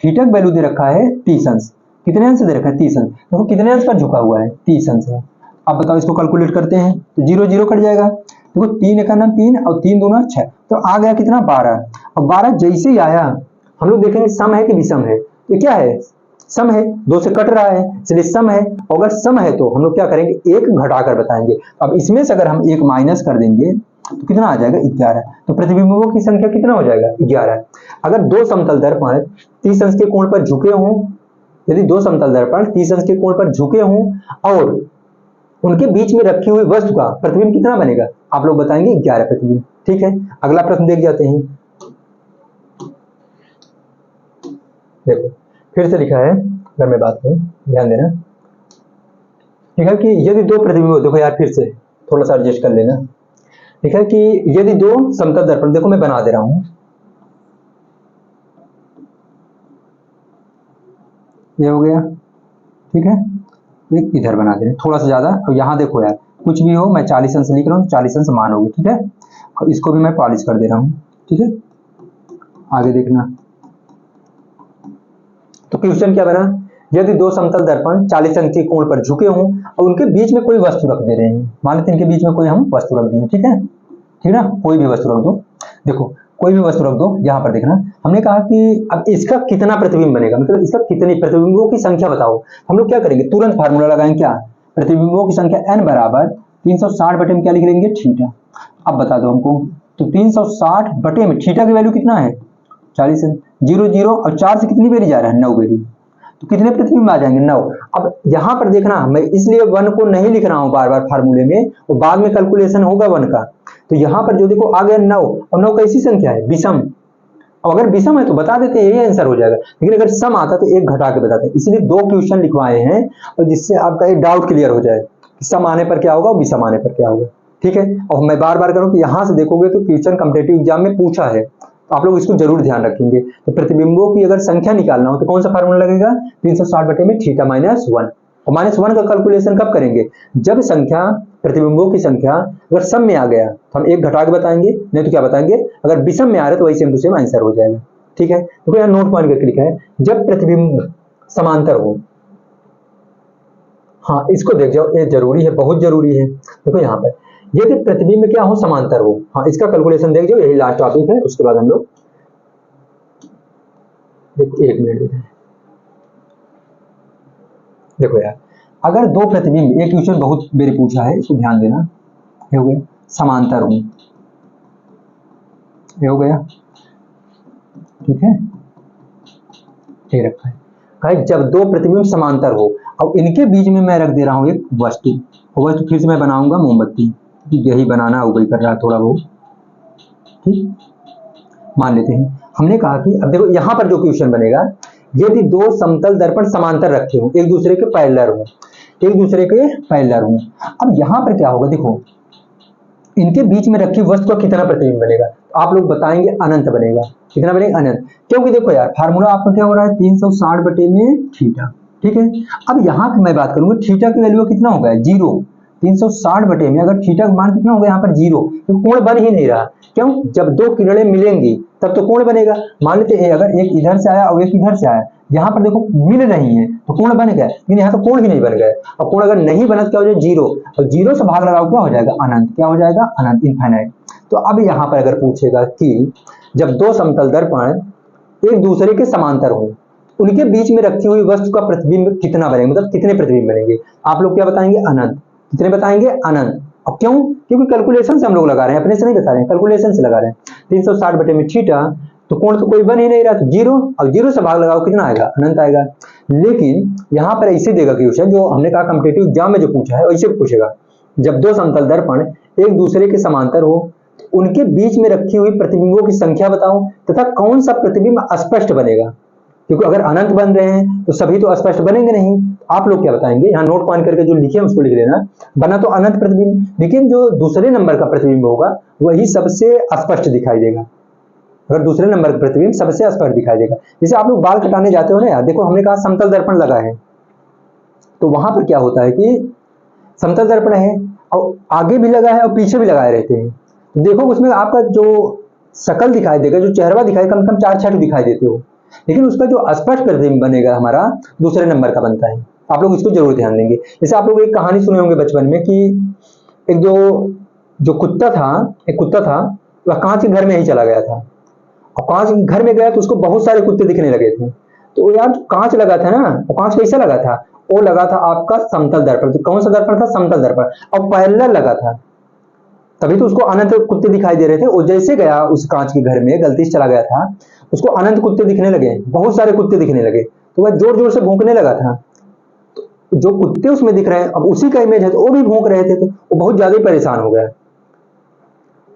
थीटा की वैल्यू दे रखा है 30 अंश। कितने अंश दे रखा है, 30 अंश। देखो कितने अंश पर झुका हुआ है, 30 अंश है। अब बताओ, इसको कैलकुलेट करते हैं तो 0 0 कट जाएगा। देखो 3 एक 3 और 3 दूना 6, तो आ गया कितना, 12। और 12 जैसे ही आया, हम लोग देखेंगे सम है कि विषम है। तो क्या है, सम है, 2 से कट रहा है, इसलिए सम है। और अगर सम है तो हम लोग क्या करेंगे, 1 घटाकर बताएंगे। अब इसमें से अगर हम 1 माइनस कर देंगे तो कितना आ जाएगा, 11। तो प्रतिबिंबों की संख्या कितना हो जाएगा, 11। अगर दो समतल दर्पण 30 अंश के कोण पर झुके हों, यदि दो समतल दर्पण 30 अंश के कोण पर झुके हों और उनके बीच में रखी हुई वस्तु का प्रतिबिंब कितना बनेगा, आप लोग बताएंगे 11 प्रतिबिंब, ठीक है। अगला प्रश्न देख जाते हैं। देखो फिर से लिखा है, अगर मैं बात करूं, ध्यान देना, ठीक है, कि यदि दो प्रतिबिंब, देखो यार फिर से थोड़ा सा एडजस्ट कर लेना, ठीक है, कि यदि दो समतल दर्पण, देखो मैं बना दे रहा हूं, ये हो गया, ठीक है। एक इधर बना दे, थोड़ा सा ज्यादा। और यहाँ देखो यार, कुछ भी हो, मैं 40 अंश लिख रहा हूँ, 40 अंश मानोगे, ठीक है। और इसको भी मैं पॉलिश कर दे रहा हूँ, ठीक है। आगे देखना, तो क्वेश्चन क्या बना, यदि दो समतल दर्पण 40 अंश के कोण पर झुके हों और उनके बीच में कोई वस्तु रख दे रहे हैं, मान लेते हैं इनके बीच में कोई हम वस्तु रख दें, ठीक है, ठीक ना, कोई भी वस्तु रख दो। देखो कोई भी वस्तु रख दो, यहाँ पर देखना, हमने कहा कि अब इसका कितना प्रतिबिंब बनेगा, मतलब इसका कितने प्रतिबिंबों की संख्या बताओ। हम लोग क्या करेंगे, तुरंत फार्मूला लगाएंगे, क्या, प्रतिबिंबों की संख्या n बराबर 360 बटे में क्या लिख लेंगे, थीटा। अब बता दो हमको, तो 360 बटे में थीटा की वैल्यू कितना है, 40 है। 0 0 और 4 से कितनी बेरी जा रहा है, 9 बेरी, तो कितने प्रतिबिंब आ जाएंगे, 9। अब यहाँ पर देखना, मैं इसलिए 1 को नहीं लिख रहा हूँ बार बार फार्मूले में, और बाद में कैलकुलेशन होगा 1 का। तो यहाँ पर जो देखो आ गया 9, और 9 कैसी संख्या है, विषम। अब अगर विषम है तो बता देते हैं, यही आंसर हो जाएगा। लेकिन अगर सम आता तो 1 घटा के बताते हैं, इसलिए 2 क्वेश्चन लिखवाए हैं, और जिससे आपका एक डाउट क्लियर हो जाए, सम आने पर क्या होगा, विषम आने पर क्या होगा, ठीक है। और मैं बार बार करूँ कि यहाँ से देखोगे तो क्वेश्चन कॉम्पिटिटिव एग्जाम में पूछा है, तो आप लोग इसको जरूर ध्यान रखेंगे। तो प्रतिबिंबों की अगर संख्या निकालना हो तो कौन सा फार्मूला लगेगा, 360 बटे में थीटा माइनस 1। और -1 का कैलकुलेशन कब करेंगे, जब संख्या, प्रतिबिंबों की संख्या अगर सम में आ गया तो हम 1 घटा के बताएंगे, नहीं तो क्या बताएंगे, अगर विषम में आ रहा है तो वही सेम टू सेम आंसर हो जाएगा, ठीक है। तो यहाँ नोट पॉइंट करके लिखा है, जब प्रतिबिंब समांतर हो, हाँ इसको देख जाओ, ये जरूरी है, बहुत जरूरी है। देखो यहाँ पर यदि प्रतिबिंब क्या हो, समांतर हो, हाँ इसका कैलकुलेशन देख जाओ, यही लास्ट टॉपिक है, उसके बाद हम लोग देखो 1 मिनट देते हैं। देखो यार, अगर दो प्रतिबिंब, एक क्वेश्चन बहुत बेरी पूछा है, इसको ध्यान देना, ये हो गया, समांतर हो, ये हो गया, ठीक है, ये रखा है। कहे जब दो प्रतिबिंब समांतर हो और इनके बीच में मैं रख दे रहा हूं एक वस्तु, वस्तु फिर से मैं बनाऊंगा मोमबत्ती, यही बनाना वही कर रहा है थोड़ा बहुत, ठीक, मान लेते हैं। हमने कहा कि अब देखो यहां पर जो क्वेश्चन बनेगा, यदि दो समतल दर्पण समांतर रखे हो, एक दूसरे के पैरेलल हो, एक दूसरे के पैरेलल हो। अब यहाँ पर क्या होगा, देखो इनके बीच में रखी वस्तु का कितना प्रतिबिंब बनेगा, तो आप लोग बताएंगे अनंत बनेगा। कितना बनेगा, अनंत। क्योंकि देखो यार फार्मूला आपका क्या हो रहा है, 360 बटे में थीटा, ठीक है। अब यहाँ मैं बात करूंगा थीटा की वैल्यू कितना होगा, 0। 360 बटे में अगर थीटा का मान कितना होगा यहाँ पर 0, तो कोण बन ही नहीं रहा। क्यों, जब दो किरणें मिलेंगी तब तो कोण बनेगा। मान लेते हैं अगर एक इधर से आया और एक इधर से आया, यहाँ पर देखो मिल रही है तो कोण बन गया, लेकिन यहाँ तो कोण ही नहीं बन गया। और कोण अगर नहीं बना तो क्या हो जाएगा, 0, और 0 से भाग लगाओ क्या हो जाएगा, अनंत। क्या हो जाएगा, अनंत, इनफाइनाइट। तो अब यहाँ पर अगर पूछेगा कि जब दो समतल दर्पण एक दूसरे के समांतर हो, उनके बीच में रखी हुई वस्तु का प्रतिबिंब कितना बनेगा, मतलब कितने प्रतिबिंब बनेंगे, आप लोग क्या बताएंगे, अनंत। कितने बताएंगे, अनंत। अब क्यों, क्योंकि कैलकुलेशन से हम लोग लगा रहे हैं, अपने से नहीं बता रहे हैं, कैलकुलेशन से लगा रहे हैं। 360 बटे में थीटा, तो कोण तो कोई बन ही नहीं रहा, तो 0, अब 0 से भाग लगाओ कितना आएगा, अनंत आएगा। लेकिन यहाँ पर ऐसे देगा क्वेश्चन, जो हमने कहा कॉम्पिटिटिव एग्जाम में जो पूछा है वैसे पूछेगा, जब दो समतल दर्पण एक दूसरे के समांतर हो, उनके बीच में रखी हुई प्रतिबिंबों की संख्या बताओ तथा कौन सा प्रतिबिंब अस्पष्ट बनेगा। क्योंकि अगर अनंत बन रहे हैं तो सभी तो अस्पष्ट बनेंगे नहीं। आप लोग क्या बताएंगे, यहाँ नोट पॉइंट करके जो लिखे हैं उसको लिख लेना। बना तो अनंत प्रतिबिंब, लेकिन जो दूसरे नंबर का प्रतिबिंब होगा वही सबसे अस्पष्ट दिखाई देगा। अगर दूसरे नंबर का प्रतिबिंब सबसे स्पष्ट दिखाई देगा। जैसे आप लोग बाल कटाने जाते हो ना यार, देखो हमने कहा समतल दर्पण लगा है, तो वहां पर क्या होता है कि समतल दर्पण है और आगे भी लगा है और पीछे भी लगाए रहते हैं, तो देखो उसमें आपका जो शकल दिखाई देगा, जो चेहरा दिखाई, कम से कम 4-6 दिखाई देते हो, लेकिन उसका जो स्पष्ट प्रतिबिंब बनेगा हमारा दूसरे नंबर का बनता है। आप लोग इसको जरूर ध्यान देंगे। जैसे आप लोग एक कहानी सुने होंगे बचपन में कि एक जो कुत्ता था वह कांच के घर में ही चला गया था, और कांच के घर में गया तो उसको बहुत सारे कुत्ते दिखने लगे थे। तो यार कांच लगा था ना, वो कांच कैसा लगा था, वो लगा था आपका समतल दर्पण। तो कौन सा दर्पण था, समतल दर्पण, और पैरेलल लगा था, तभी तो उसको अनंत कुत्ते दिखाई दे रहे थे। वो जैसे गया उस कांच के घर में, गलती से चला गया था, उसको अनंत कुत्ते दिखने लगे, बहुत सारे कुत्ते दिखने लगे, तो वह जोर जोर से भौंकने लगा था। तो जो कुत्ते उसमें दिख रहे हैं, अब उसी का इमेज है तो वो भी भौंक रहे थे, तो वो बहुत ज्यादा परेशान हो गया।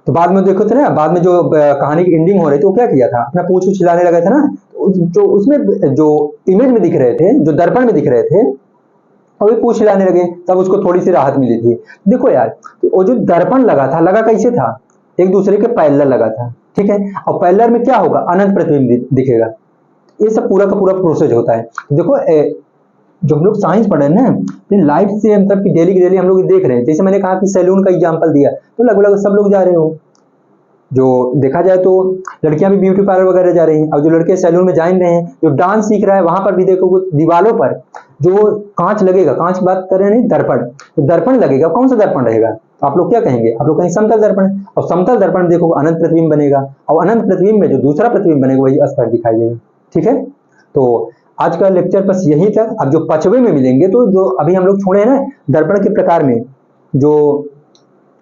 तो बाद में देखो थे ना, बाद में जो कहानी की एंडिंग हो रही थी, वो क्या किया था, अपना पूंछ हिलाने लगा था ना, जो उसमें जो इमेज में दिख रहे थे, जो दर्पण में दिख रहे थे, और भी पूछ हिलाने लगे, तब उसको थोड़ी सी राहत मिली थी। देखो यार, वो जो दर्पण लगा था, लगा कैसे था, एक दूसरे के पैरेलल लगा था, ठीक है। और पैरेलल में क्या होगा, अनंत प्रतिबिंब दिखेगा। ये सब पूरा का पूरा प्रोसेस होता है। देखो जो हम लोग साइंस पढ़ रहे हैं ना, लाइफ से मतलब कि डेली की डेली हम लोग देख रहे हैं। जैसे मैंने कहा कि सैलून का एग्जाम्पल दिया, तो लगभग सब लोग जा रहे हो। जो देखा जाए तो लड़कियां भी ब्यूटी पार्लर वगैरह जा रही हैं, और जो लड़के सैलून में जा रहे हैं, जो डांस सीख रहा है, वहां पर भी देखो दीवारों पर जो कांच लगेगा, कांच की बात कर रहे हैं, दर्पण, तो दर्पण लगेगा। कौन सा दर्पण रहेगा, तो आप लोग क्या कहेंगे, आप लोग कहेंगे समतल दर्पण। और समतल दर्पण देखो अनंत प्रतिबिंब बनेगा, और अनंत प्रतिबिंब में जो दूसरा प्रतिबिंब बनेगा वही स्पष्ट दिखाई देगा, ठीक है। तो आज का लेक्चर बस यही तक। अब जो 5वें में मिलेंगे, तो जो अभी हम लोग छोड़े हैं ना दर्पण के प्रकार में, जो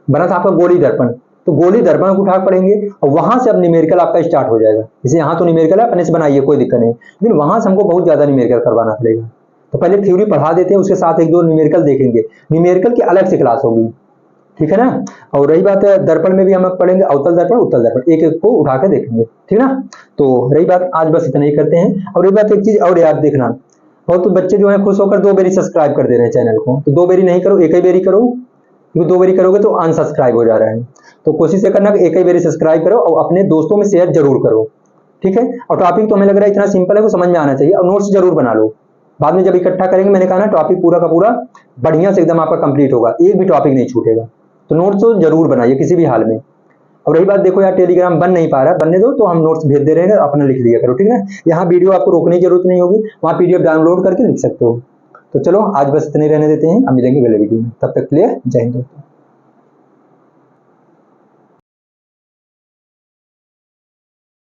बना था आपका गोली दर्पण, तो गोली दर्पण को उठा पढ़ेंगे, और वहां से अब न्यूमेरिकल आपका स्टार्ट हो जाएगा। जैसे यहाँ तो न्यूमेरिकल है, अपने से बनाइए, कोई दिक्कत नहीं, लेकिन वहां से हमको बहुत ज्यादा न्यूमेरिकल करवाना पड़ेगा। तो पहले थ्योरी पढ़ा देते हैं, उसके साथ 1-2 न्यूमेरिकल देखेंगे। न्यूमेरिकल की अलग से क्लास होगी, ठीक है ना। और रही बात है दर्पण में भी हम पढ़ेंगे अवतल दर्पण, उत्तल दर्पण, एक एक को उठा के देखेंगे, ठीक है ना। तो रही बात, आज बस इतना ही करते हैं। और रही बात एक चीज और याद देखना, बहुत तो बच्चे जो है खुश होकर 2 बारी सब्सक्राइब कर दे रहे हैं चैनल को, तो 2 बारी नहीं करो, एक ही बारी करो, क्योंकि 2 बारी करोगे तो अनसब्सक्राइब हो जा रहा है। तो कोशिश ये करना कि एक ही बारी सब्सक्राइब करो, और अपने दोस्तों में शेयर जरूर करो, ठीक है। और टॉपिक तो हमें लग रहा है इतना सिंपल है, वो समझ में आना चाहिए, और नोट्स जरूर बना लो। बाद में जब इकट्ठा करेंगे, मैंने कहा ना टॉपिक पूरा का पूरा बढ़िया से एकदम आपका कंप्लीट होगा, एक भी टॉपिक नहीं छूटेगा। तो नोट्स तो जरूर बनाइए किसी भी हाल में। और रही बात, देखो यार टेलीग्राम बन नहीं पा रहा, बनने दो, तो हम नोट्स भेज दे रहे हैं, अपना लिख लिया करो, ठीक है। यहाँ वीडियो आपको रोकने की जरूरत नहीं होगी, वहाँ PDF डाउनलोड करके लिख सकते हो। तो चलो आज बस इतने रहने देते हैं, अब मिलेंगे अगले वीडियो में, तब तक के लिए जय हिंद।